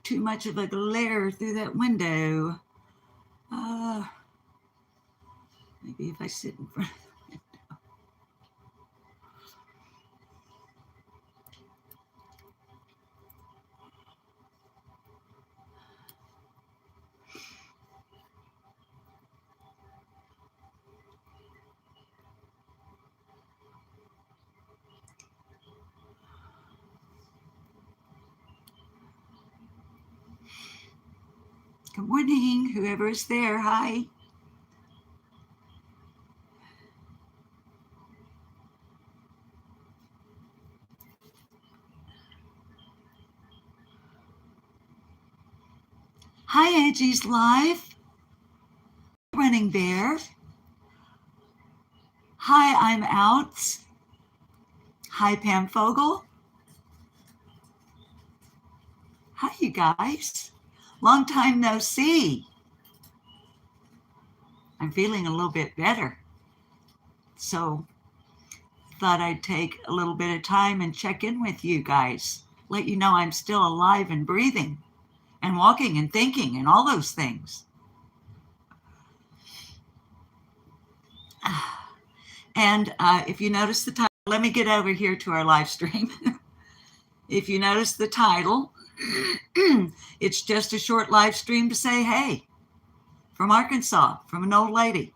too much of a glare through that window. Maybe if I sit in front of the window. Good morning, whoever is there. Hi. Hi, Angie's Live. Running Bear. Hi, I'm Outs. Hi, Pam Fogel. Hi, you guys. Long time no see. I'm feeling a little bit better. So thought I'd take a little bit of time and check in with you guys. Let you know I'm still alive and breathing and walking and thinking and all those things. And if you notice the title, let me get over here to our live stream. If you notice the title, it's just a short live stream to say, hey, from Arkansas, from an old lady.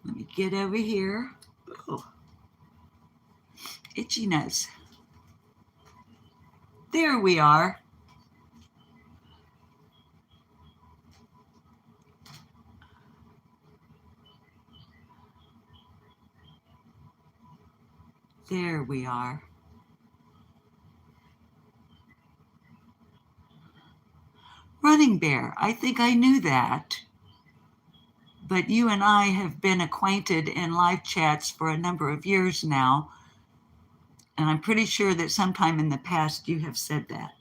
Let me get over here. Oh, itchy nose. There we are. There we are. Running Bear, I think I knew that. But you and I have been acquainted in live chats for a number of years now. And I'm pretty sure that sometime in the past you have said that.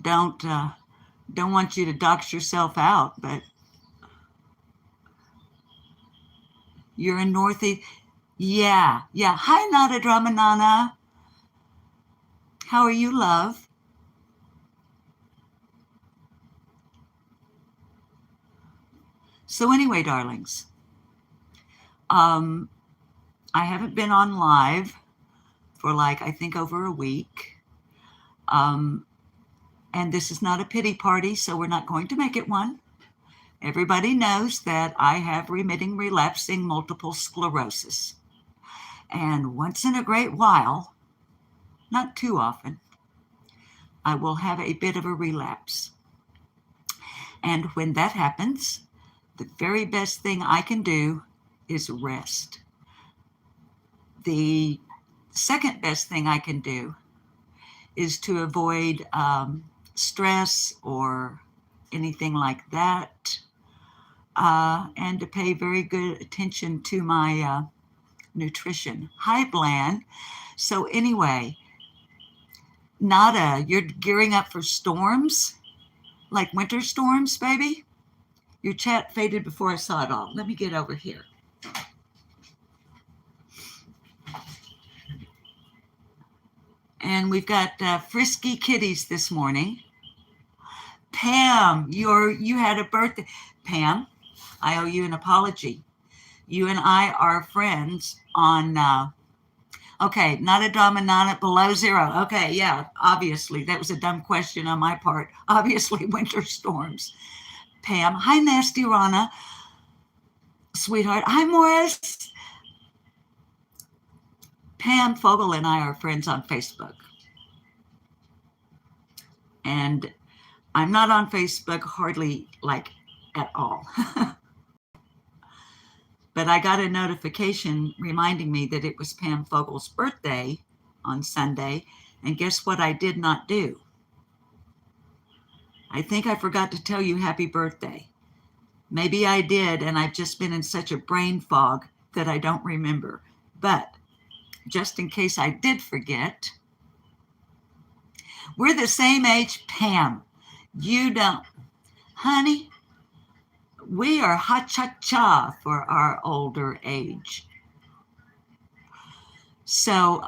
Don't want you to dox yourself out, but you're in Northeast. Yeah. Hi, Nada Dramanana. How are you, love? So anyway, darlings, I haven't been on live for I think over a week. And this is not a pity party, so we're not going to make it one. Everybody knows that I have remitting relapsing multiple sclerosis. And once in a great while, not too often, I will have a bit of a relapse. And when that happens, the very best thing I can do is rest. The second best thing I can do is to avoid stress or anything like that, and to pay very good attention to my nutrition. Hi, Bland. So anyway, Nada, you're gearing up for storms, like winter storms, baby? Your chat faded before I saw it all. Let me get over here. And we've got frisky kitties this morning. Pam, you had a birthday. Pam, I owe you an apology. You and I are friends on, okay, not a dominant below zero. Okay, yeah, obviously. That was a dumb question on my part. Obviously, winter storms. Pam, hi, Nasty Rana. Sweetheart, hi, Morris. Pam Fogel and I are friends on Facebook. And I'm not on Facebook hardly at all. But I got a notification reminding me that it was Pam Fogel's birthday on Sunday. And guess what I did not do? I think I forgot to tell you happy birthday. Maybe I did, and I've just been in such a brain fog that I don't remember. But just in case I did forget, we're the same age, Pam. You don't. Honey, we are ha-cha-cha for our older age. So,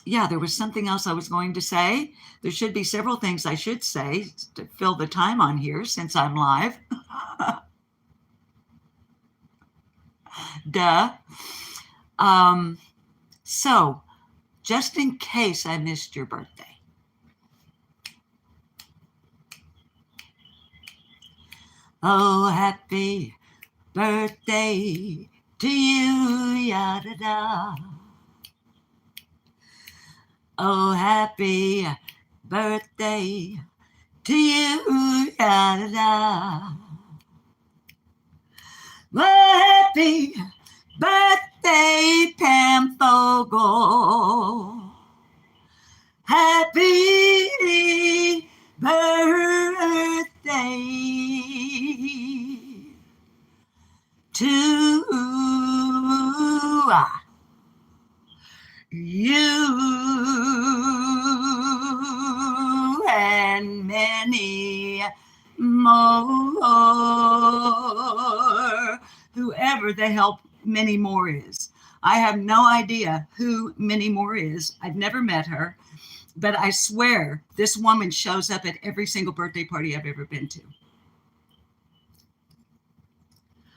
yeah, there was something else I was going to say. There should be several things I should say to fill the time on here since I'm live. Duh. So, just in case I missed your birthday, oh, happy birthday to you, yada da. Oh, happy birthday to you, yada da. Well, happy birthday, Pam Fogle. Happy birthday to you and many more. Whoever the hell many more is. I have no idea who many more is. I've never met her, but I swear this woman shows up at every single birthday party I've ever been to.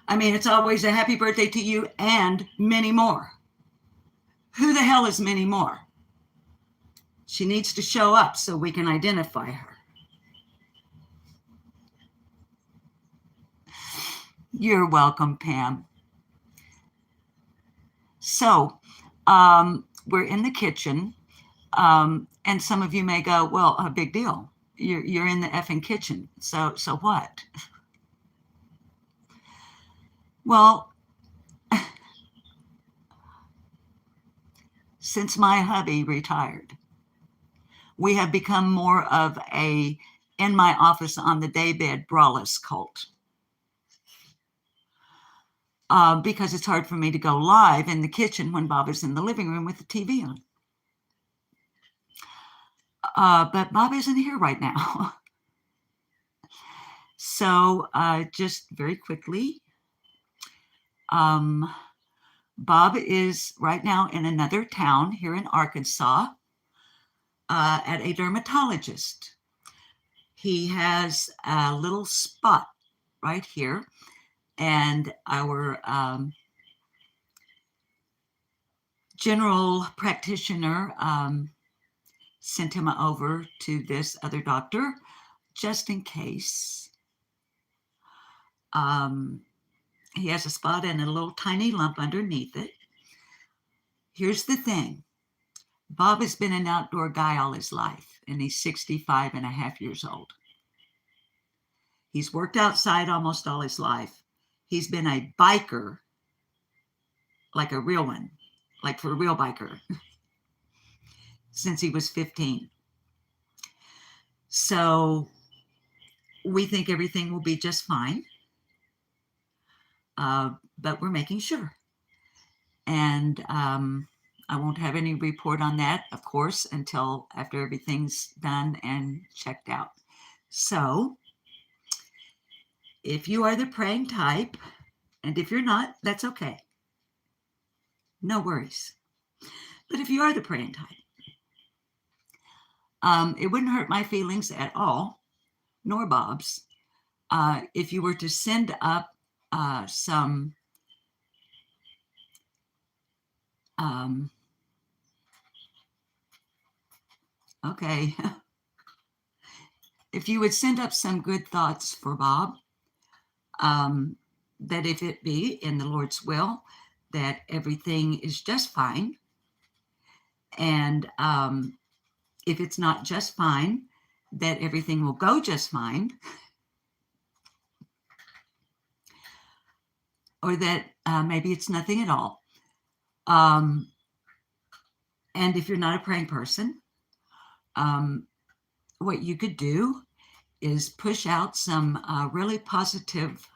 I mean, it's always a happy birthday to you and many more. Who the hell is many more? She needs to show up so we can identify her. You're welcome, Pam. So, we're in the kitchen, and some of you may go, well, a big deal. You're in the effing kitchen. So what? Well, since my hubby retired, we have become more of a in my office on the daybed braless cult. Because it's hard for me to go live in the kitchen when Bob is in the living room with the TV on. But Bob isn't here right now. So just very quickly, Bob is right now in another town here in Arkansas at a dermatologist. He has a little spot right here, and our general practitioner sent him over to this other doctor just in case. He has a spot and a little tiny lump underneath it. Here's the thing. Bob has been an outdoor guy all his life, and he's 65 and a half years old. He's worked outside almost all his life. He's been a biker, like a real one, like for a real biker, since he was 15. So we think everything will be just fine, but we're making sure. And I won't have any report on that, of course, until after everything's done and checked out. So if you are the praying type, and if you're not, that's okay. No worries. But if you are the praying type, it wouldn't hurt my feelings at all, nor Bob's, if you were to send up some okay. If you would send up some good thoughts for Bob, that if it be in the Lord's will, that everything is just fine. And if it's not just fine, that everything will go just fine. Or that maybe it's nothing at all. And if you're not a praying person, what you could do is push out some really positive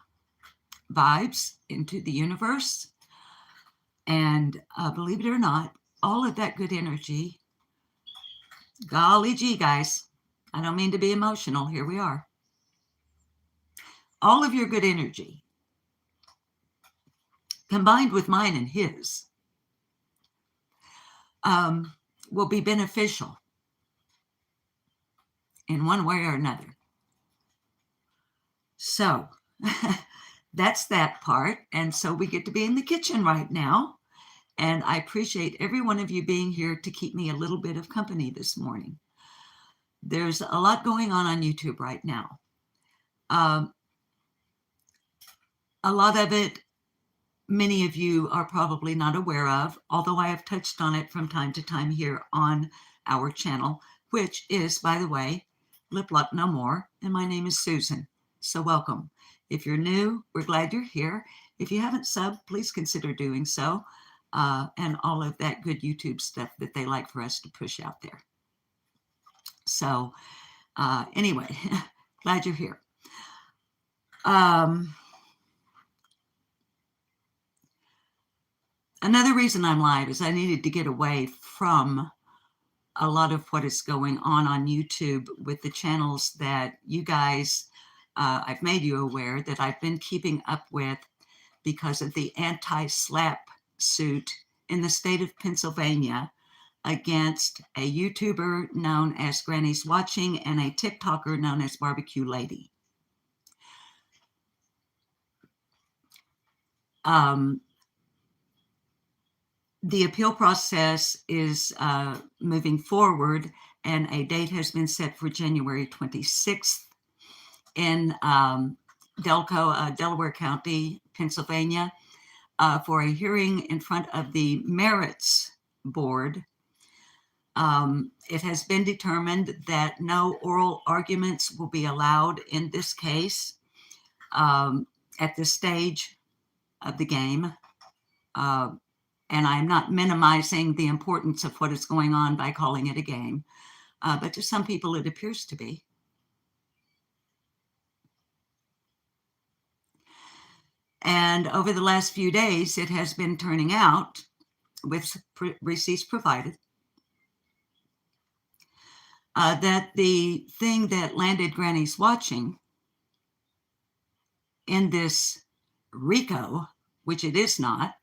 vibes into the universe. And believe it or not, all of that good energy, golly gee, guys, I don't mean to be emotional. Here we are. All of your good energy, combined with mine and his, will be beneficial in one way or another. So that's that part. And so we get to be in the kitchen right now. And I appreciate every one of you being here to keep me a little bit of company this morning. There's a lot going on YouTube right now. A lot of it, many of you are probably not aware of, although I have touched on it from time to time here on our channel, which is, by the way, Lip Luck No More, and my name is Susan. So welcome. If you're new, we're glad you're here. If you haven't subbed, please consider doing so, and all of that good YouTube stuff that they like for us to push out there. So anyway, glad you're here. Another reason I'm live is I needed to get away from a lot of what is going on YouTube with the channels that you guys, I've made you aware that I've been keeping up with because of the anti-SLAPP suit in the state of Pennsylvania against a YouTuber known as Granny's Watching and a TikToker known as Barbecue Lady. The appeal process is moving forward, and a date has been set for January 26th in Delaware County, Pennsylvania, for a hearing in front of the Merits Board. It has been determined that no oral arguments will be allowed in this case at this stage of the game. And I'm not minimizing the importance of what is going on by calling it a game, but to some people it appears to be. And over the last few days, it has been turning out, with receipts provided, that the thing that landed Granny's Watching in this RICO, which it is not,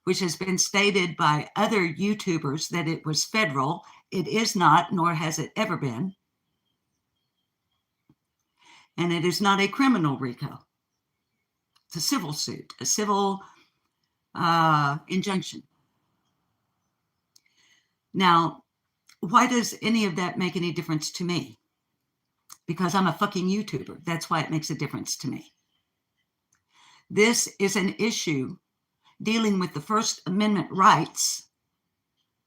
which has been stated by other YouTubers that it was federal. It is not, nor has it ever been. And it is not a criminal RICO. It's a civil suit, a civil injunction. Now, why does any of that make any difference to me? Because I'm a fucking YouTuber. That's why it makes a difference to me. This is an issue dealing with the First Amendment rights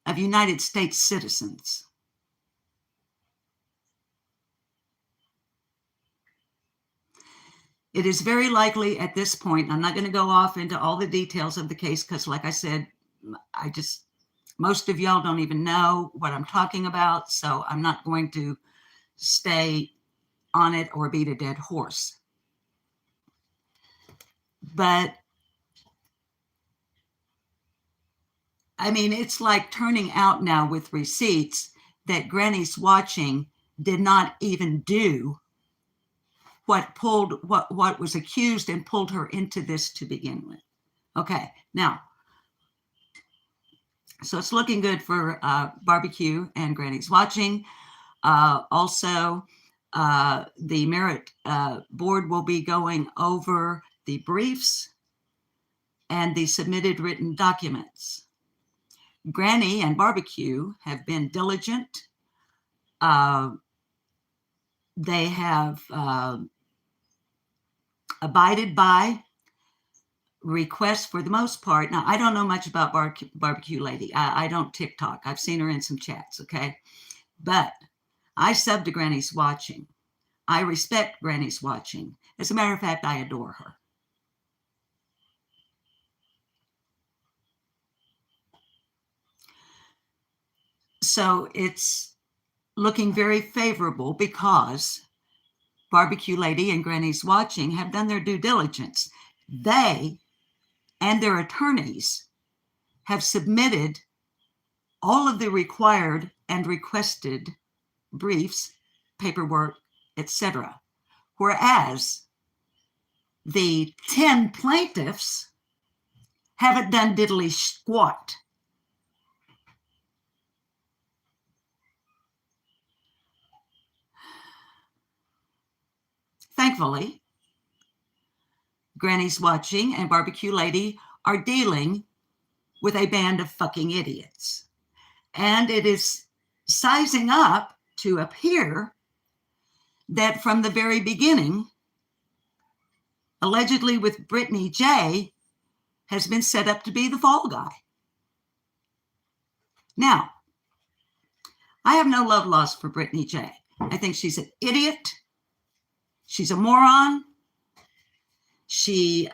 of United States citizens. It is very likely at this point, I'm not going to go off into all the details of the case because, like I said, most of y'all don't even know what I'm talking about, so I'm not going to stay on it or beat a dead horse. But I mean, it's like turning out now with receipts that Granny's Watching did not even do what was accused and pulled her into this to begin with. Okay, now, so it's looking good for Barbecue and Granny's Watching. Also, the Merit Board will be going over the briefs and the submitted written documents. Granny and Barbecue have been diligent. They have abided by requests for the most part. Now, I don't know much about Barbecue Lady. I don't TikTok. I've seen her in some chats, okay? But I sub to Granny's Watching. I respect Granny's Watching. As a matter of fact, I adore her. So it's looking very favorable because Barbecue Lady and Granny's Watching have done their due diligence. They and their attorneys have submitted all of the required and requested briefs, paperwork, etc. Whereas the 10 plaintiffs haven't done diddly squat. thankfully, Granny's Watching and Barbecue Lady are dealing with a band of fucking idiots. And it is sizing up to appear that from the very beginning, allegedly with Brittany J, has been set up to be the fall guy. Now, I have no love lost for Brittany J. I think she's an idiot. She's a moron. She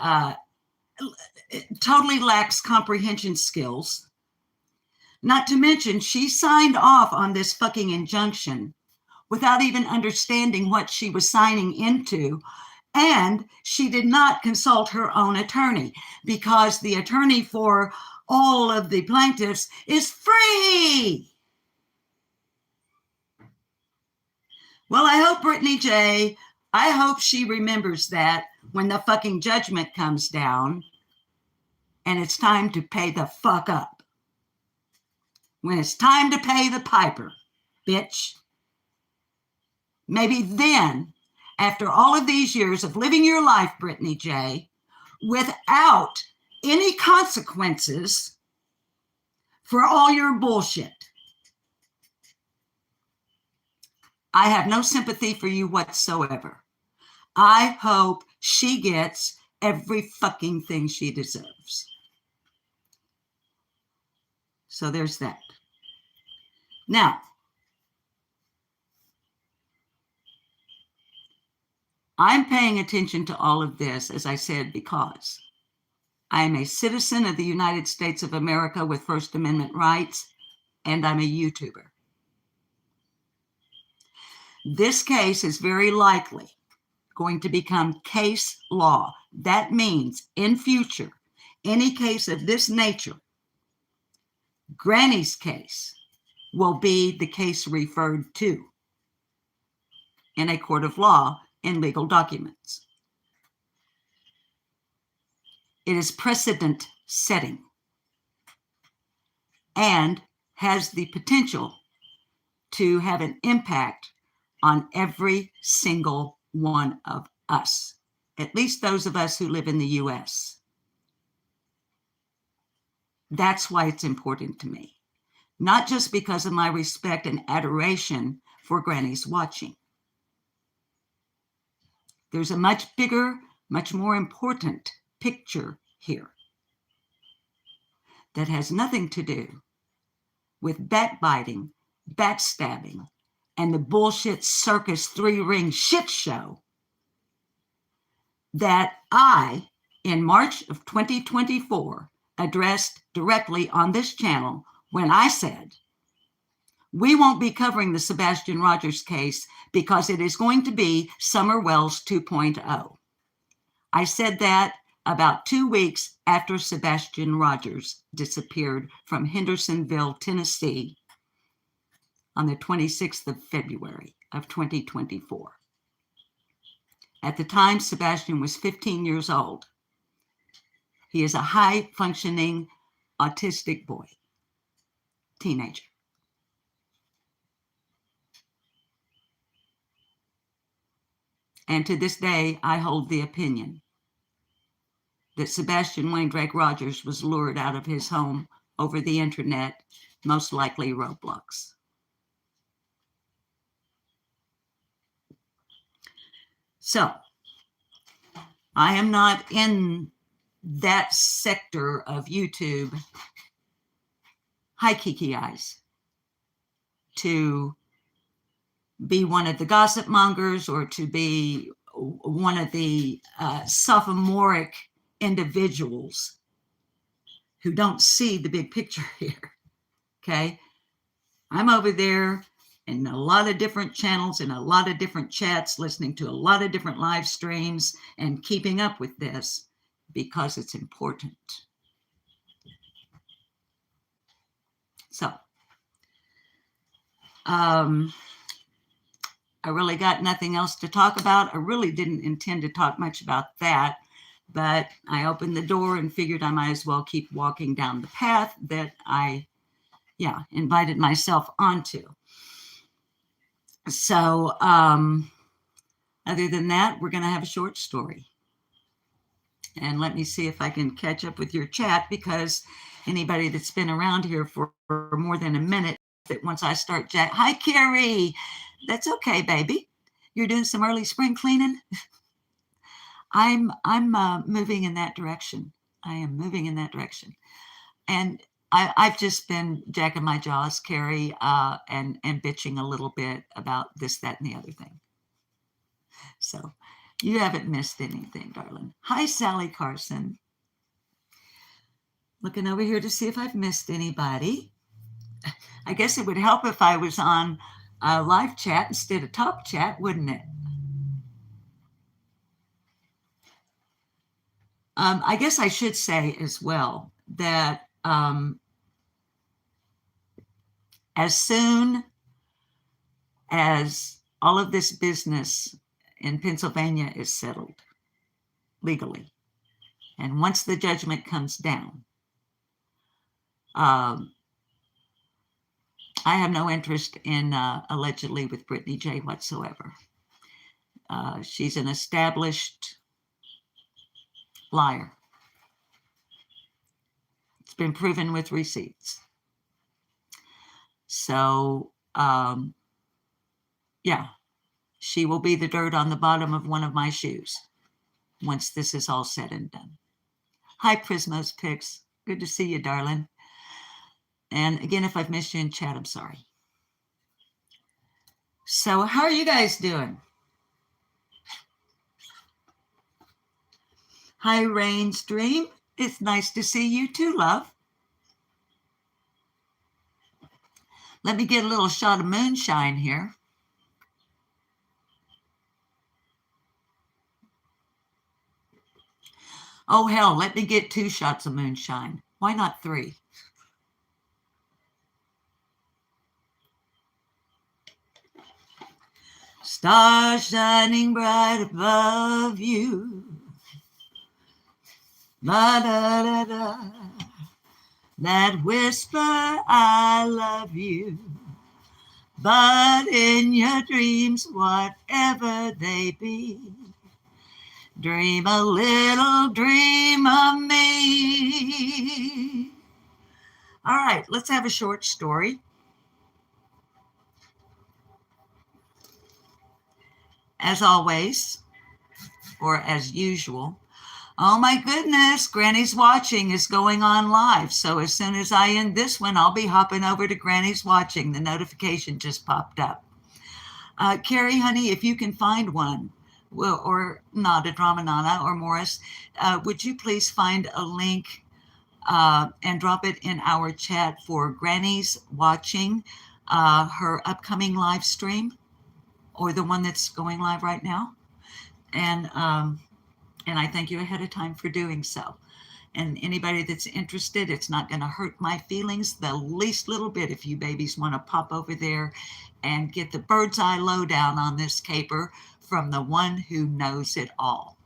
totally lacks comprehension skills. Not to mention, she signed off on this fucking injunction without even understanding what she was signing into. And she did not consult her own attorney, because the attorney for all of the plaintiffs is free. Well, I hope Brittany J, I hope she remembers that when the fucking judgment comes down and it's time to pay the fuck up. When it's time to pay the piper, bitch. Maybe then, after all of these years of living your life, Brittany J, without any consequences for all your bullshit. I have no sympathy for you whatsoever. I hope she gets every fucking thing she deserves. So there's that. Now, I'm paying attention to all of this, as I said, because I am a citizen of the United States of America with First Amendment rights, and I'm a YouTuber. This case is very likely going to become case law. That means in future, any case of this nature, Granny's case will be the case referred to in a court of law in legal documents. It is precedent setting and has the potential to have an impact on every single one of us, at least those of us who live in the US. That's why it's important to me, not just because of my respect and adoration for Granny's Watching. There's a much bigger, much more important picture here that has nothing to do with backbiting, backstabbing, and the bullshit circus three-ring shit show that I, in March of 2024, addressed directly on this channel when I said, we won't be covering the Sebastian Rogers case because it is going to be Summer Wells 2.0. I said that about 2 weeks after Sebastian Rogers disappeared from Hendersonville, Tennessee on the 26th of February of 2024. At the time, Sebastian was 15 years old. He is a high-functioning autistic boy, teenager. And to this day, I hold the opinion that Sebastian Wayne Drake Rogers was lured out of his home over the internet, most likely Roblox. So, I am not in that sector of YouTube, hi Kiki Eyes, to be one of the gossip mongers or to be one of the sophomoric individuals who don't see the big picture here, okay? I'm over there in a lot of different channels, in a lot of different chats, listening to a lot of different live streams and keeping up with this because it's important. So, I really got nothing else to talk about. I really didn't intend to talk much about that, but I opened the door and figured I might as well keep walking down the path that I, invited myself onto. So, Other than that, we're going to have a short story. And let me see if I can catch up with your chat, because anybody that's been around here for more than a minute, that once I start chat, hi, Carrie. That's okay, baby. You're doing some early spring cleaning. I'm moving in that direction. I am moving in that direction. And I've just been jacking my jaws, Carrie, and bitching a little bit about this, that, and the other thing. So you haven't missed anything, darling. Hi, Sally Carson. Looking over here to see if I've missed anybody. I guess it would help if I was on live chat instead of top chat, wouldn't it? I guess I should say as well that as soon as all of this business in Pennsylvania is settled legally, and once the judgment comes down, I have no interest in allegedly with Brittany J whatsoever. She's an established liar. It's been proven with receipts. So, yeah, she will be the dirt on the bottom of one of my shoes once this is all said and done. Hi, Prismos Picks. Good to see you, darling. And again, if I've missed you in chat, I'm sorry. So how are you guys doing? Hi, Rain's Dream. It's nice to see you too, love. Let me get a little shot of moonshine here. Oh, hell, let me get 2 shots of moonshine. Why not 3? Stars shining bright above you. La da da da. That whisper, I love you. But in your dreams, whatever they be, dream a little dream of me. All right, let's have a short story. As always, or as usual, oh my goodness, Granny's Watching is going on live. So as soon as I end this one, I'll be hopping over to Granny's Watching. The notification just popped up. Carrie, honey, if you can find one, well, or Nada, Dramanana, or Morris, would you please find a link and drop it in our chat for Granny's Watching, her upcoming live stream, or the one that's going live right now. And I thank you ahead of time for doing so. And anybody that's interested, it's not going to hurt my feelings the least little bit if you babies want to pop over there and get the bird's eye lowdown on this caper from the one who knows it all.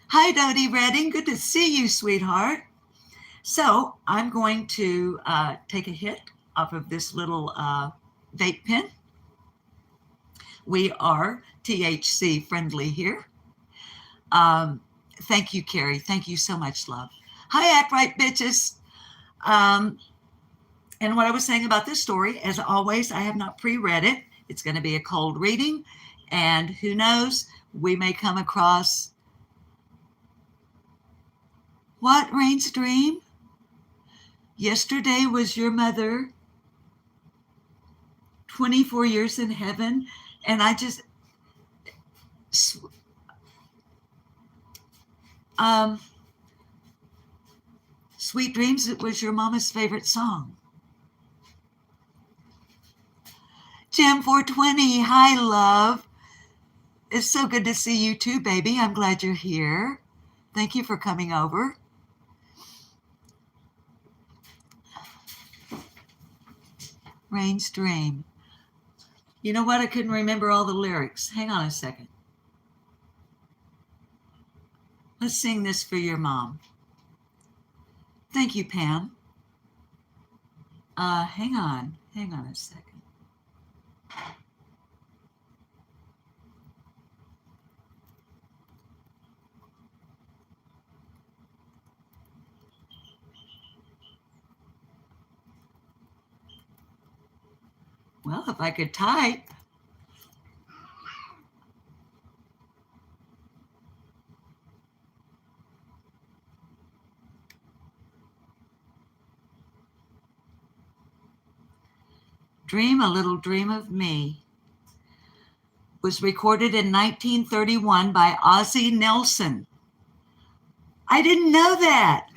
Hi, Dodie Redding. Good to see you, sweetheart. So I'm going to take a hit off of this little vape pen. We are THC friendly here. Thank you, Carrie. Thank you so much, love. Hi, Act Right, bitches. And what I was saying about this story, as always, I have not pre-read it. It's going to be a cold reading. And who knows, we may come across what, Rain's Dream? Yesterday was your mother, 24 years in heaven. And I just, Sweet Dreams, it was your mama's favorite song. Jam 420, hi, love. It's so good to see you too, baby. I'm glad you're here. Thank you for coming over. Rain's Dream. You know what? I couldn't remember all the lyrics. Hang on a second. Let's sing this for your mom. Thank you, Pam. Hang on a second. Well, if I could type. Dream a Little Dream of Me was recorded in 1931 by Ozzie Nelson. I didn't know that.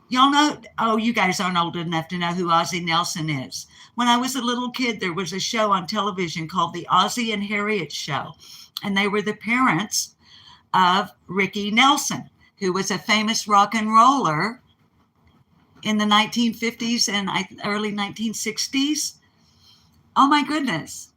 Y'all know? Oh, you guys aren't old enough to know who Ozzie Nelson is. When I was a little kid, there was a show on television called The Ozzie and Harriet Show, and they were the parents of Ricky Nelson, who was a famous rock and roller in the 1950s and early 1960s. Oh my goodness.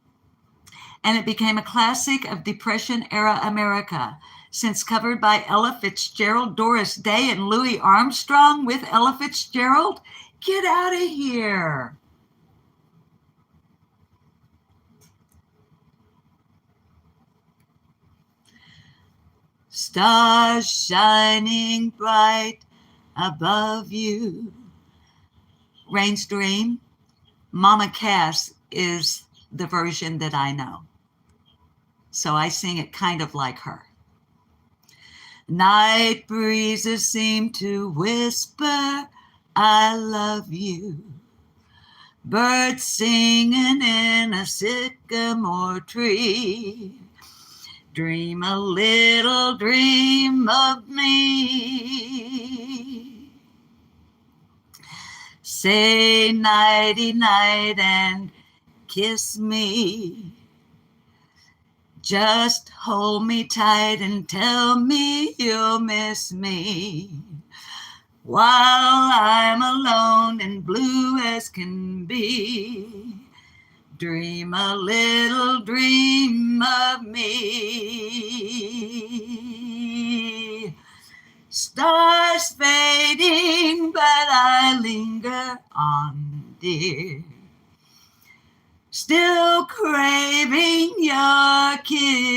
And it became a classic of Depression-era America, since covered by Ella Fitzgerald, Doris Day, and Louis Armstrong with Ella Fitzgerald. Get out of here. Stars shining bright above you. Rain's Dream. Mama Cass is the version that I know. So I sing it kind of like her. Night breezes seem to whisper, I love you. Birds singing in a sycamore tree. Dream a little dream of me. Say nighty night and kiss me. Just hold me tight and tell me you'll miss me. While I'm alone and blue as can be, dream a little dream of me. Stars fading, but I linger on, dear. Still craving your kiss.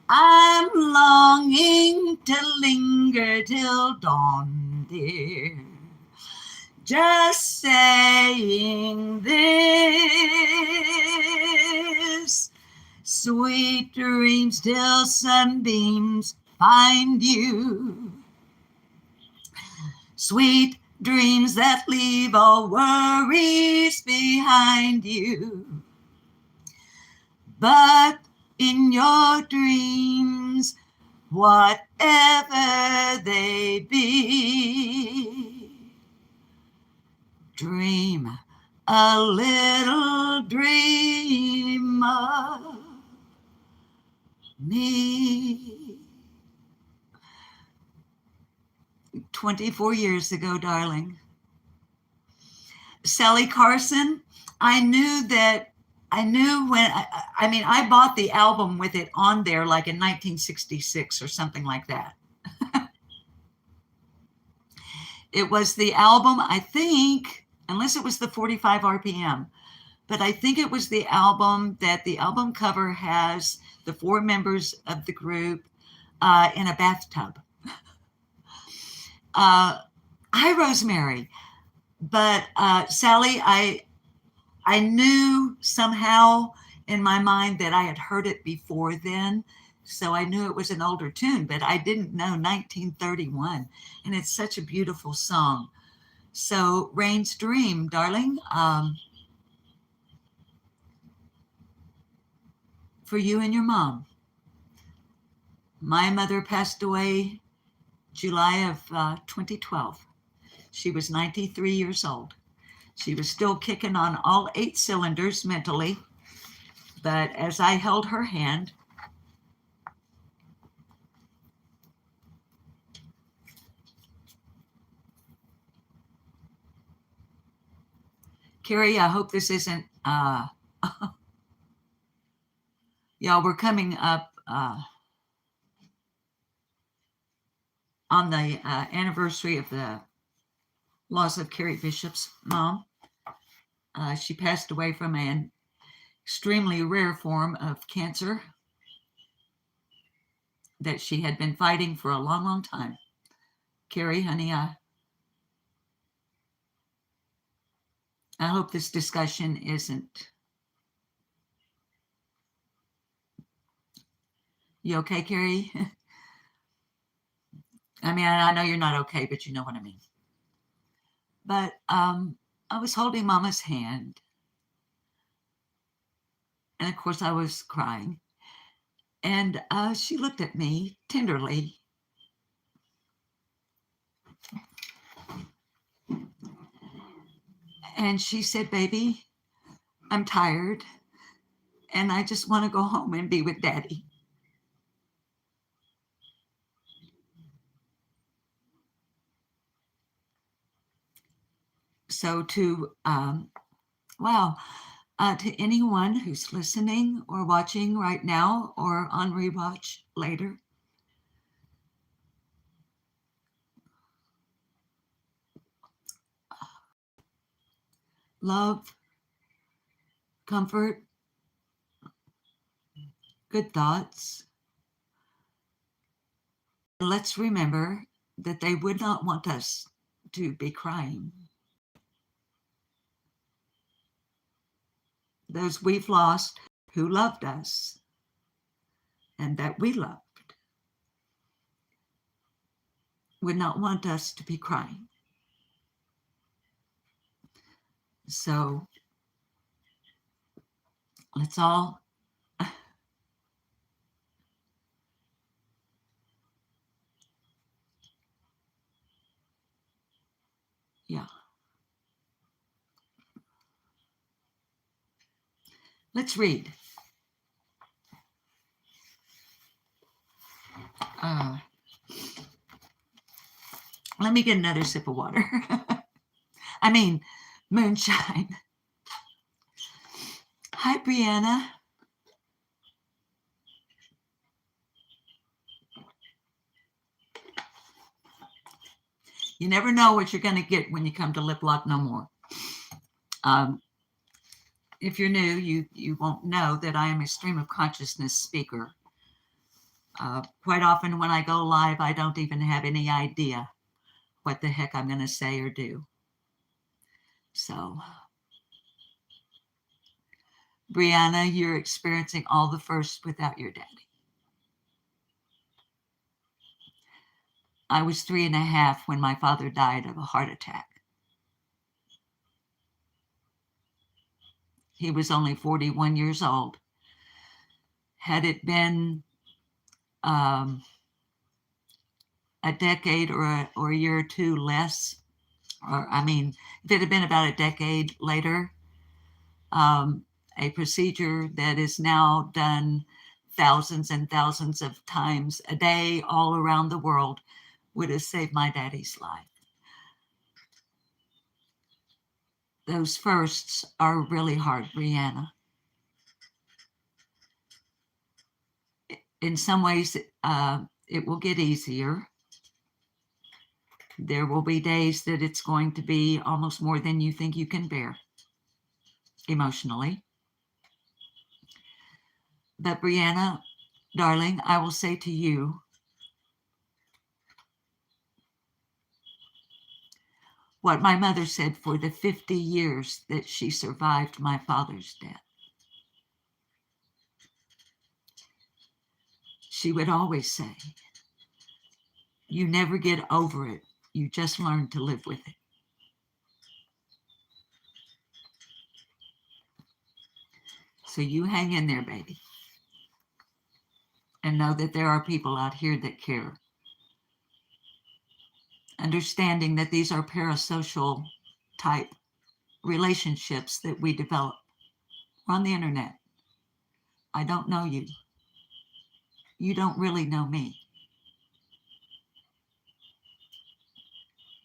I'm longing to linger till dawn, dear. Just saying this. Sweet dreams till sunbeams find you. Sweet dreams that leave all worries behind you. But in your dreams, whatever they be, dream a little dream of me. 24 years ago, darling. Sally Carson, I knew when, I bought the album with it on there like in 1966 or something like that. It was the album, I think, unless it was the 45 RPM, but I think it was the album that the album cover has the four members of the group in a bathtub. Hi, Rosemary. But Sally, I knew somehow in my mind that I had heard it before then, so I knew it was an older tune, but I didn't know 1931, and it's such a beautiful song. So, Rain's Dream, darling, for you and your mom. My mother passed away July of 2012. She was 93 years old. She was still kicking on all 8 cylinders mentally, but as I held her hand, Carrie, I hope this isn't, y'all, we're coming up on the anniversary of the loss of Carrie Bishop's mom. She passed away from an extremely rare form of cancer that she had been fighting for a long, long time. Carrie, honey, I hope this discussion isn't. You okay, Carrie? I mean, I know you're not okay, but you know what I mean. But I was holding Mama's hand, and of course I was crying. And she looked at me tenderly. And she said, "Baby, I'm tired, and I just want to go home and be with Daddy." So wow, to anyone who's listening or watching right now or on rewatch later, love, comfort, good thoughts. Let's remember that they would not want us to be crying. Those we've lost who loved us and that we loved would not want us to be crying. So let's all yeah. Let's read. Let me get another sip of water. I mean, moonshine. Hi, Brianna. You never know what you're going to get when you come to Lip Lock No More. If you're new, you won't know that I am a stream of consciousness speaker. Quite often when I go live, I don't even have any idea what the heck I'm going to say or do. So, Brianna, you're experiencing all the first without your daddy. I was 3.5 when my father died of a heart attack. He was only 41 years old. Had it been a decade or a year or two less, or I mean, if it had been about a decade later, a procedure that is now done thousands and thousands of times a day all around the world would have saved my daddy's life. Those firsts are really hard, Brianna. In some ways, it will get easier. There will be days that it's going to be almost more than you think you can bear emotionally. But Brianna, darling, I will say to you, what my mother said for the 50 years that she survived my father's death. She would always say, you never get over it. You just learn to live with it. So you hang in there, baby. And know that there are people out here that care. Understanding that these are parasocial type relationships that we develop on the internet. I don't know you. You don't really know me.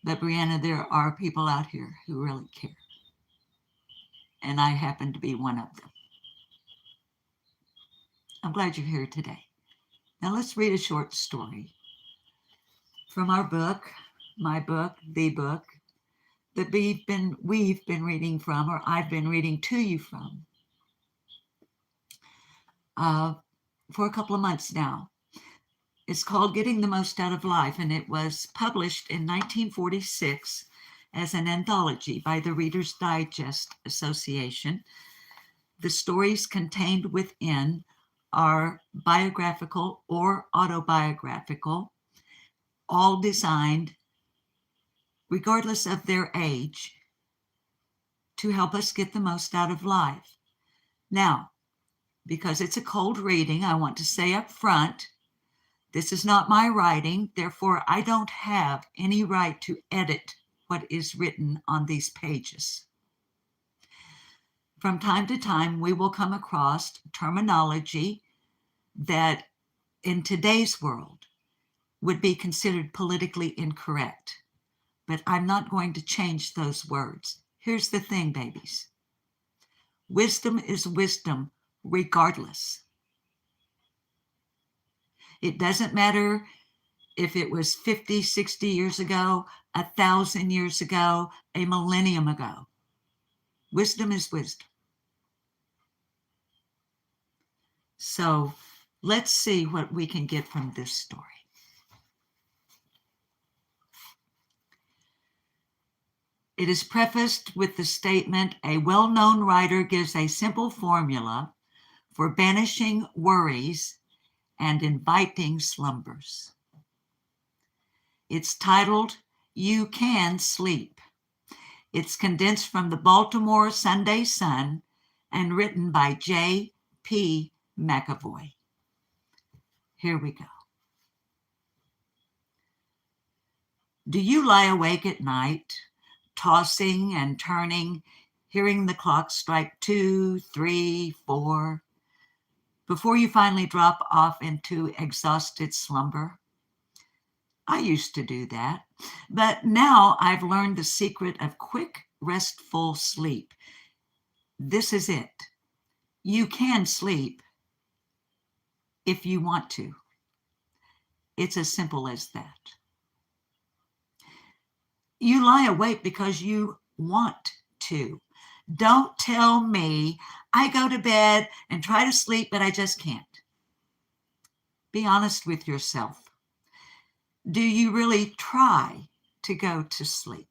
But Brianna, there are people out here who really care. And I happen to be one of them. I'm glad you're here today. Now let's read a short story from our book, my book, the book, that we've been reading from, or I've been reading to you from, for a couple of months now. It's called Getting the Most Out of Life, and it was published in 1946 as an anthology by the Reader's Digest Association. The stories contained within are biographical or autobiographical, all designed, regardless of their age, to help us get the most out of life. Now, because it's a cold reading, I want to say up front, this is not my writing, therefore I don't have any right to edit what is written on these pages. From time to time, we will come across terminology that in today's world would be considered politically incorrect, but I'm not going to change those words. Here's the thing, babies. Wisdom is wisdom regardless. It doesn't matter if it was 50, 60 years ago, 1,000 years ago, a millennium ago. Wisdom is wisdom. So let's see what we can get from this story. It is prefaced with the statement, a well-known writer gives a simple formula for banishing worries and inviting slumbers. It's titled, You Can Sleep. It's condensed from the Baltimore Sunday Sun and written by J.P. McAvoy. Here we go. Do you lie awake at night, tossing and turning, hearing the clock strike 2, 3, 4, before you finally drop off into exhausted slumber? I used to do that, but now I've learned the secret of quick, restful sleep. This is it. You can sleep if you want to. It's as simple as that. You lie awake because you want to. Don't tell me I go to bed and try to sleep, but I just can't. Be honest with yourself. Do you really try to go to sleep?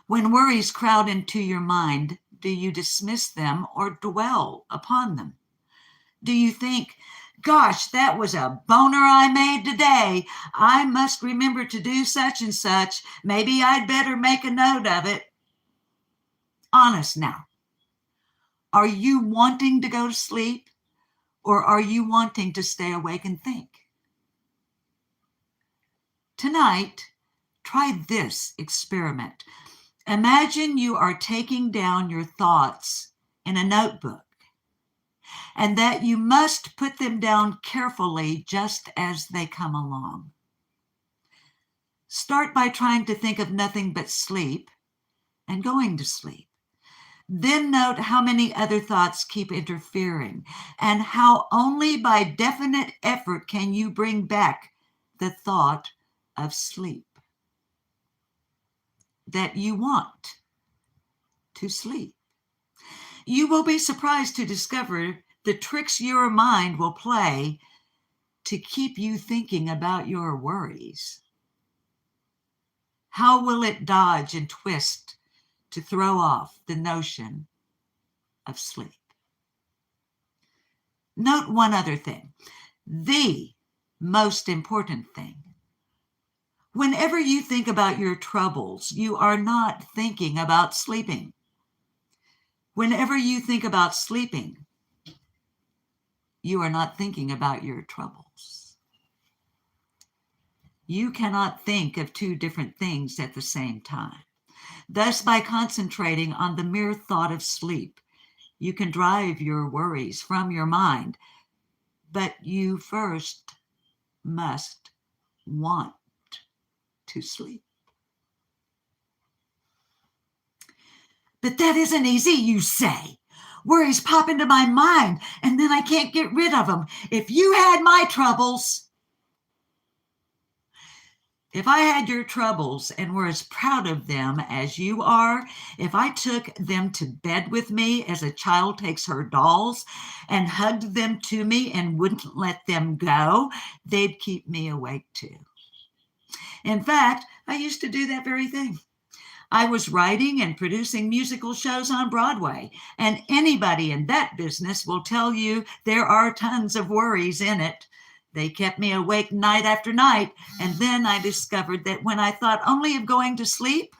When worries crowd into your mind, do you dismiss them or dwell upon them? Do you think, gosh, that was a boner I made today. I must remember to do such and such. Maybe I'd better make a note of it. Honest now. Are you wanting to go to sleep, or are you wanting to stay awake and think? Tonight, try this experiment. Imagine you are taking down your thoughts in a notebook, and that you must put them down carefully just as they come along. Start by trying to think of nothing but sleep and going to sleep. Then note how many other thoughts keep interfering, and how only by definite effort can you bring back the thought of sleep. That you want to sleep. You will be surprised to discover the tricks your mind will play to keep you thinking about your worries. How will it dodge and twist to throw off the notion of sleep? Note one other thing, the most important thing. Whenever you think about your troubles, you are not thinking about sleeping. Whenever you think about sleeping, you are not thinking about your troubles. You cannot think of two different things at the same time. Thus, by concentrating on the mere thought of sleep, you can drive your worries from your mind, but you first must want to sleep. But that isn't easy, you say. Worries pop into my mind, and then I can't get rid of them. If you had my troubles, if I had your troubles and were as proud of them as you are, if I took them to bed with me as a child takes her dolls and hugged them to me and wouldn't let them go, they'd keep me awake too. In fact, I used to do that very thing. I was writing and producing musical shows on Broadway, and anybody in that business will tell you there are tons of worries in it. They kept me awake night after night, and then I discovered that when I thought only of going to sleep,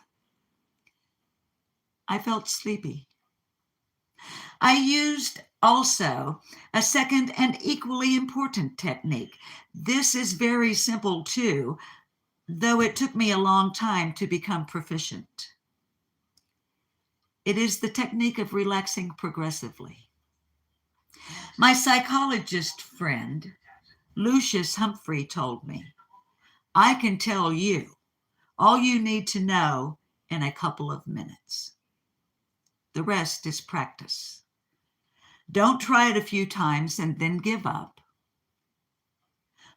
I felt sleepy. I used also a second and equally important technique. This is very simple too, though it took me a long time to become proficient. It is the technique of relaxing progressively. My psychologist friend, Lucius Humphrey, told me, I can tell you all you need to know in a couple of minutes. The rest is practice. Don't try it a few times and then give up.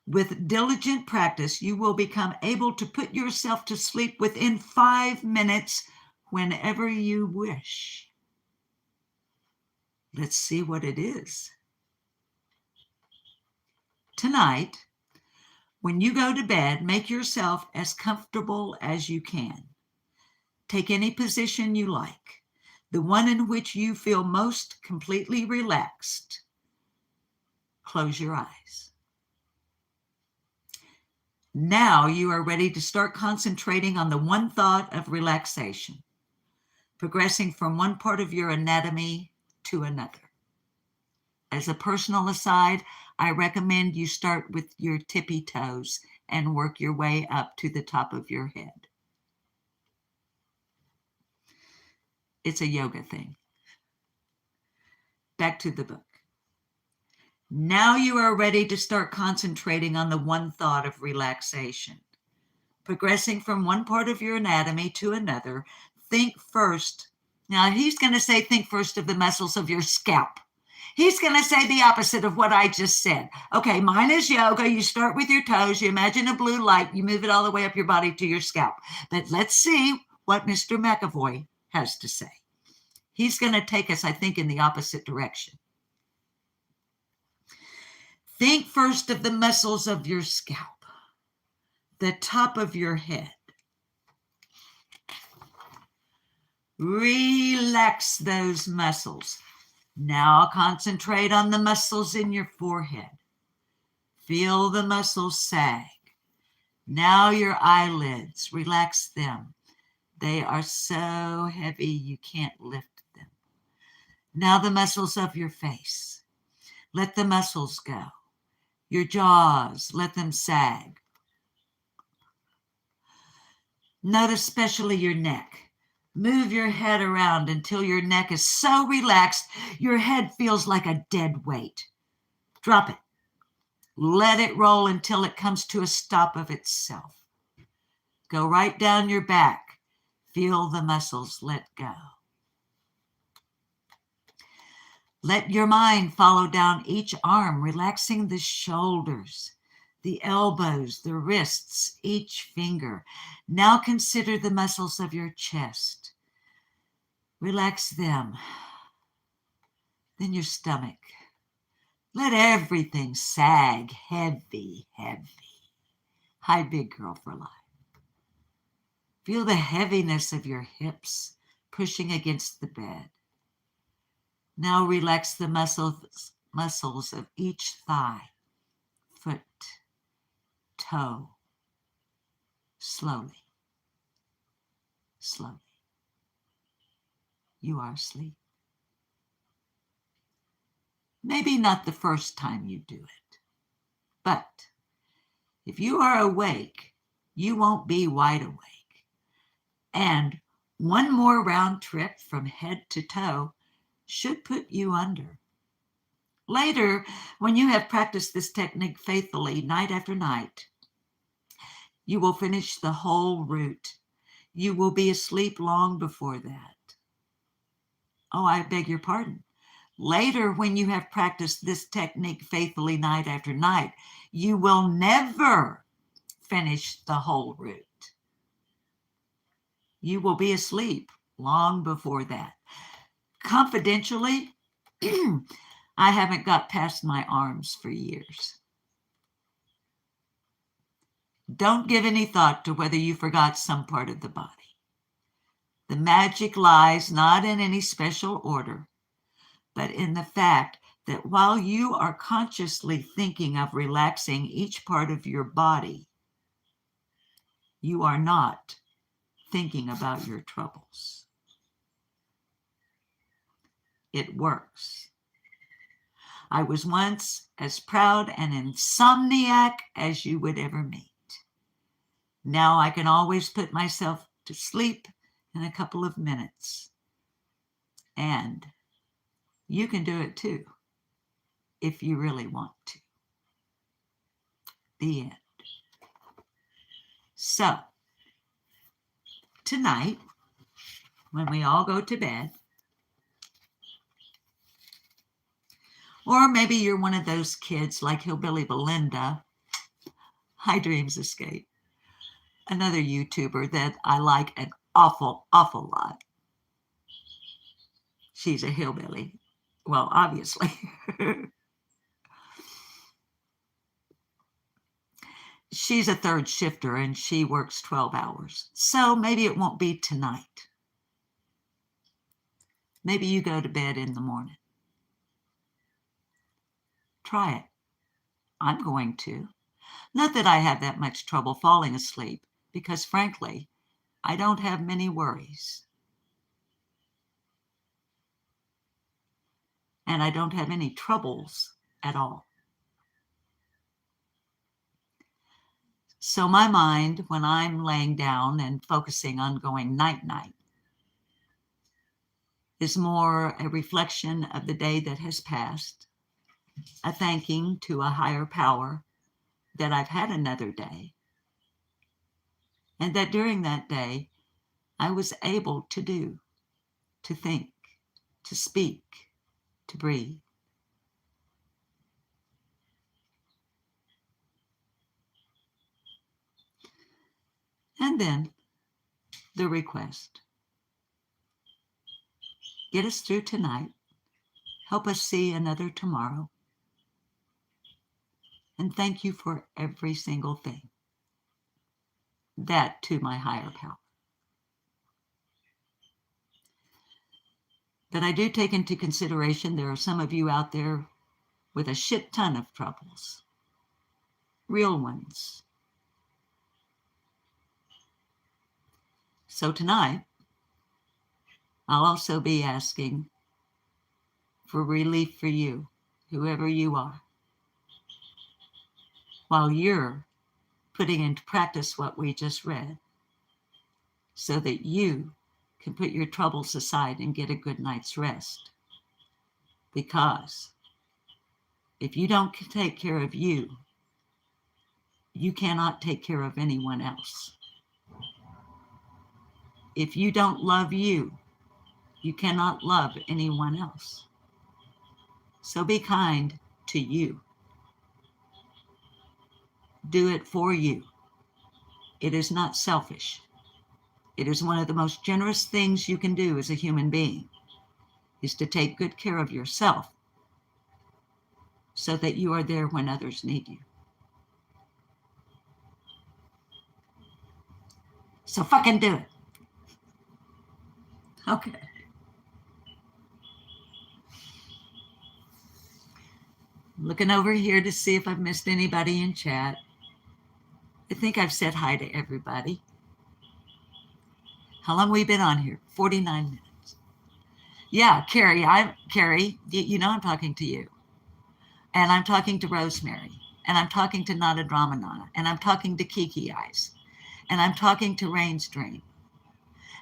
With diligent practice, you will become able to put yourself to sleep within 5 minutes whenever you wish. Let's see what it is. Tonight, when you go to bed, make yourself as comfortable as you can. Take any position you like, the one in which you feel most completely relaxed. Close your eyes. Now you are ready to start concentrating on the one thought of relaxation, progressing from one part of your anatomy to another. As a personal aside, I recommend you start with your tippy toes and work your way up to the top of your head. It's a yoga thing. Back to the book. Now you are ready to start concentrating on the one thought of relaxation. Progressing from one part of your anatomy to another, think first. Now he's going to say think first of the muscles of your scalp. He's going to say the opposite of what I just said. Okay, mine is yoga. You start with your toes. You imagine a blue light. You move it all the way up your body to your scalp. But let's see what Mr. McAvoy has to say. He's going to take us, I think, in the opposite direction. Think first of the muscles of your scalp, the top of your head. Relax those muscles. Now concentrate on the muscles in your forehead. Feel the muscles sag. Now your eyelids, relax them. They are so heavy you can't lift them. Now the muscles of your face. Let the muscles go. Your jaws, let them sag. Note especially your neck. Move your head around until your neck is so relaxed, your head feels like a dead weight. Drop it. Let it roll until it comes to a stop of itself. Go right down your back. Feel the muscles let go. Let your mind follow down each arm, relaxing the shoulders, the elbows, the wrists, each finger. Now consider the muscles of your chest. Relax them. Then your stomach. Let everything sag, heavy, heavy. Hi, big girl for life. Feel the heaviness of your hips pushing against the bed. Now relax the muscles of each thigh, foot, toe. Slowly, slowly. You are asleep. Maybe not the first time you do it, but if you are awake, you won't be wide awake. And one more round trip from head to toe should put you under. Later, when you have practiced this technique faithfully night after night, you will finish the whole route. You will be asleep long before that. Oh, I beg your pardon. Later, when you have practiced this technique faithfully night after night, you will never finish the whole route. You will be asleep long before that. Confidentially, I haven't got past my arms for years. Don't give any thought to whether you forgot some part of the body. The magic lies not in any special order, but in the fact that while you are consciously thinking of relaxing each part of your body, you are not thinking about your troubles. It works. I was once as proud an insomniac as you would ever meet. Now I can always put myself to sleep in a couple of minutes. And you can do it too, if you really want to. The end. So, tonight, when we all go to bed, or maybe you're one of those kids like Hillbilly Belinda, High Dreams Escape, another YouTuber that I like an awful lot. She's a hillbilly. Well, obviously. She's a third shifter and she works 12 hours. So maybe it won't be tonight. Maybe you go to bed in the morning. Try it. I'm going to. Not that I have that much trouble falling asleep, because frankly, I don't have many worries. And I don't have any troubles at all. So my mind, when I'm laying down and focusing on going night-night, is more a reflection of the day that has passed, a thanking to a higher power that I've had another day, and that during that day, I was able to do, to think, to speak, to breathe. And then the request. Get us through tonight. Help us see another tomorrow. And thank you for every single thing. That to my higher power. But I do take into consideration there are some of you out there with a shit ton of troubles. Real ones. So tonight, I'll also be asking for relief for you, whoever you are, while you're putting into practice what we just read, so that you can put your troubles aside and get a good night's rest. Because if you don't take care of you, you cannot take care of anyone else. If you don't love you, you cannot love anyone else. So be kind to you. Do it for you. It is not selfish. It is one of the most generous things you can do as a human being, is to take good care of yourself so that you are there when others need you. So fucking do it. Okay. Looking over here to see if I've missed anybody in chat. I think I've said hi to everybody. How long have we been on here? 49 minutes. Yeah, Carrie, you know I'm talking to you. And I'm talking to Rosemary. And I'm talking to Nada Drama Nana. And I'm talking to Kiki Eyes. And I'm talking to Rain's Dream.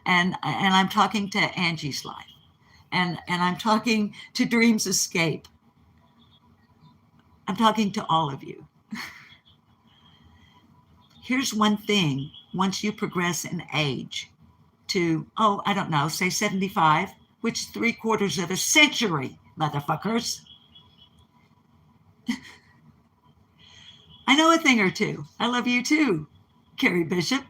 And I'm talking to Angie's Life. And I'm talking to Dreams Escape. I'm talking to all of you. Here's one thing, once you progress in age to, I don't know, say 75, which is 3/4 of a century, motherfuckers. I know a thing or two. I love you too, Carrie Bishop.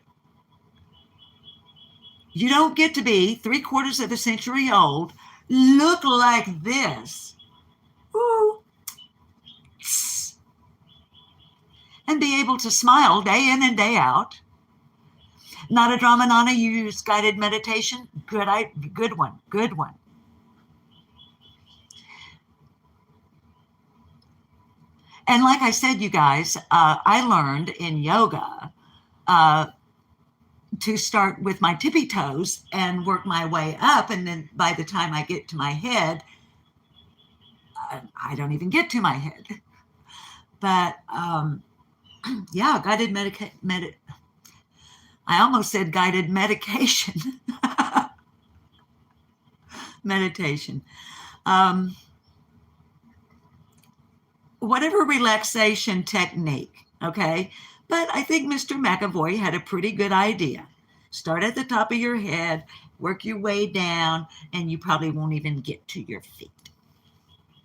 You don't get to be 3/4 of a century old, look like this. Woo. and be able to smile day in and day out. Not a drama, Nana, you use guided meditation. Good one, good one. And like I said, you guys, I learned in yoga to start with my tippy toes and work my way up. And then by the time I get to my head, I don't even get to my head. But yeah, guided I almost said guided medication. Meditation. Whatever relaxation technique, okay? But I think Mr. McAvoy had a pretty good idea. Start at the top of your head, work your way down, and you probably won't even get to your feet.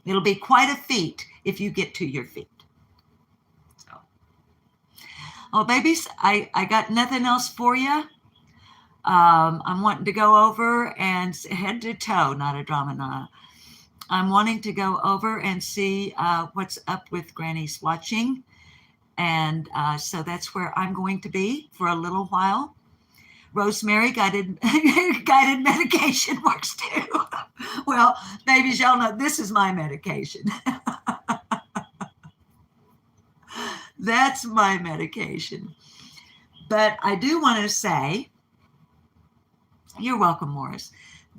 It'll be quite a feat if you get to your feet. So, oh, babies, I got nothing else for you. I'm wanting to go over and head to toe, not a drama, not. I'm wanting to go over and see what's up with Granny's watching. And so that's where I'm going to be for a little while. Rosemary, guided medication works too. Well, babies, y'all know this is my medication. That's my medication. But I do want to say, you're welcome, Morris,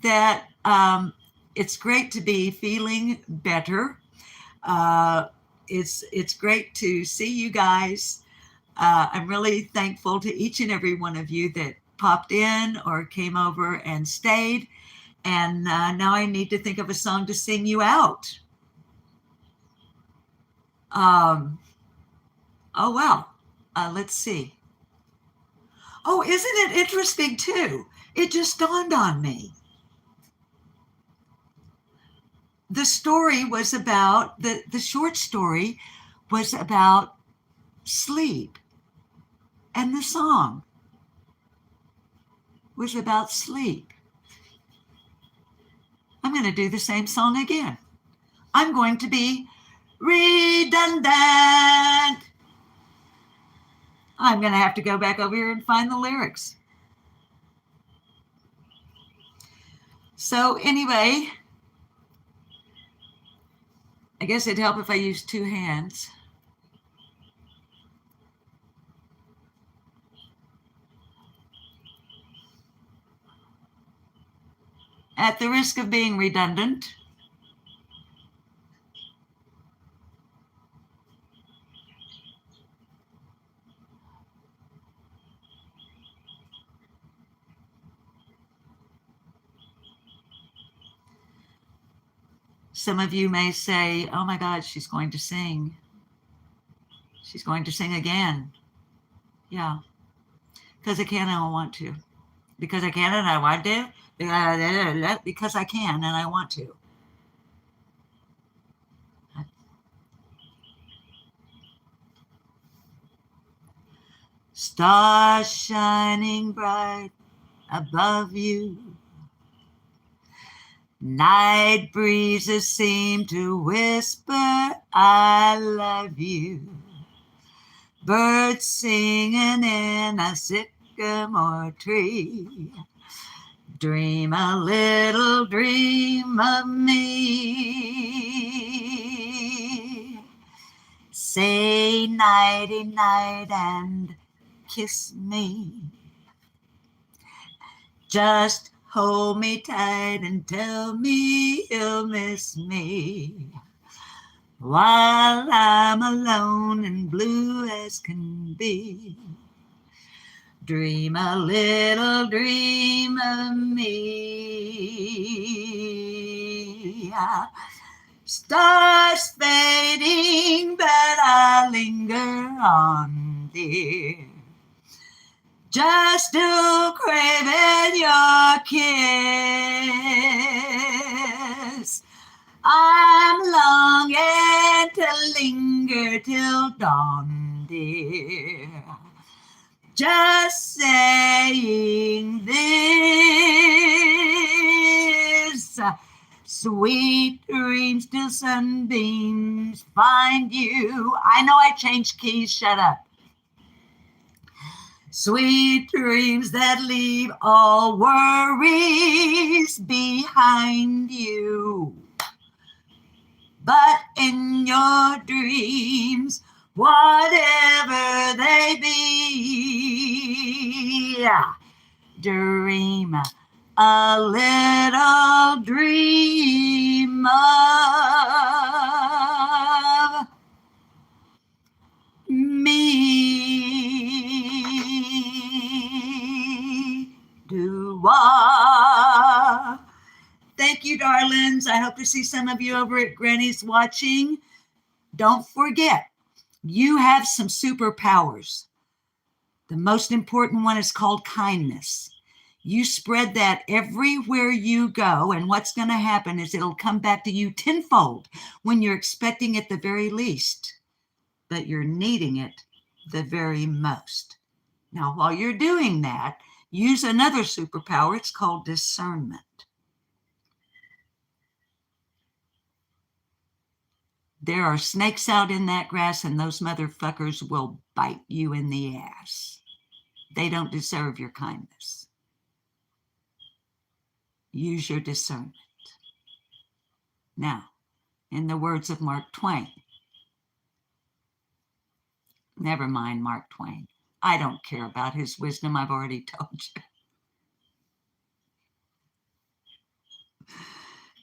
that it's great to be feeling better. It's great to see you guys. I'm really thankful to each and every one of you that popped in or came over and stayed. And now I need to think of a song to sing you out. Oh, well, let's see. Oh, isn't it interesting too? It just dawned on me. The story was about, the short story was about sleep. And the song was about sleep. I'm going to do the same song again. I'm going to be redundant. I'm going to have to go back over here and find the lyrics. So anyway, I guess it'd help if I used two hands. At the risk of being redundant, some of you may say, oh my God, she's going to sing. She's going to sing again. Yeah, because I can and I want to. Because I can and I want to. Because I can and I want to. Stars shining bright above you. Night breezes seem to whisper, I love you. Birds singing in a sycamore tree. Dream a little dream of me. Say nighty night and kiss me. Just hold me tight and tell me you'll miss me. While I'm alone and blue as can be. Dream a little dream of me. Stars fading, but I linger on, dear. Just still craving your kiss. I'm longing to linger till dawn, dear. Just saying this. Sweet dreams till sunbeams find you. I know I changed keys, shut up. Sweet dreams that leave all worries behind you. But in your dreams, whatever they be, dream a little dream of me. Do-wah. Thank you, darlings. I hope to see some of you over at Granny's watching. Don't forget, you have some superpowers. The most important one is called kindness. You spread that everywhere you go, and what's going to happen is it'll come back to you tenfold when you're expecting it the very least, but you're needing it the very most. Now, while you're doing that, use another superpower. It's called discernment. There are snakes out in that grass, and those motherfuckers will bite you in the ass. They don't deserve your kindness. Use your discernment. Now, in the words of Mark Twain, never mind Mark Twain. I don't care about his wisdom. I've already told you.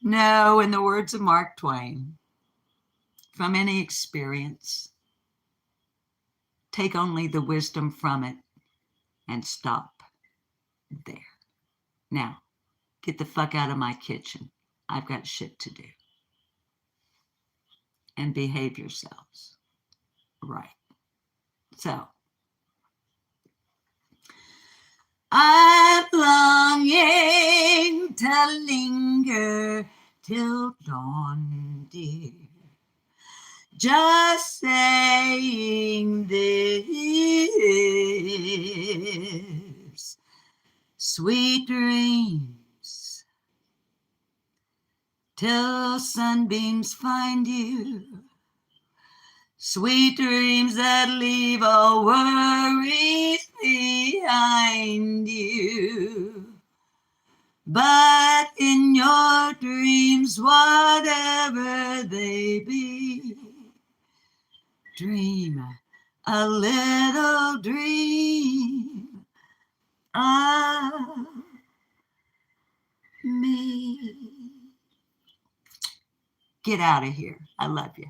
No, in the words of Mark Twain, from any experience, take only the wisdom from it and stop there. Now, get the fuck out of my kitchen. I've got shit to do. And behave yourselves. Right. So, I'm longing to linger till dawn, dear. Just saying this. Sweet dreams till sunbeams find you. Sweet dreams that leave all worries behind you. But in your dreams, whatever they be, dream a little dream of me. Get out of here. I love you.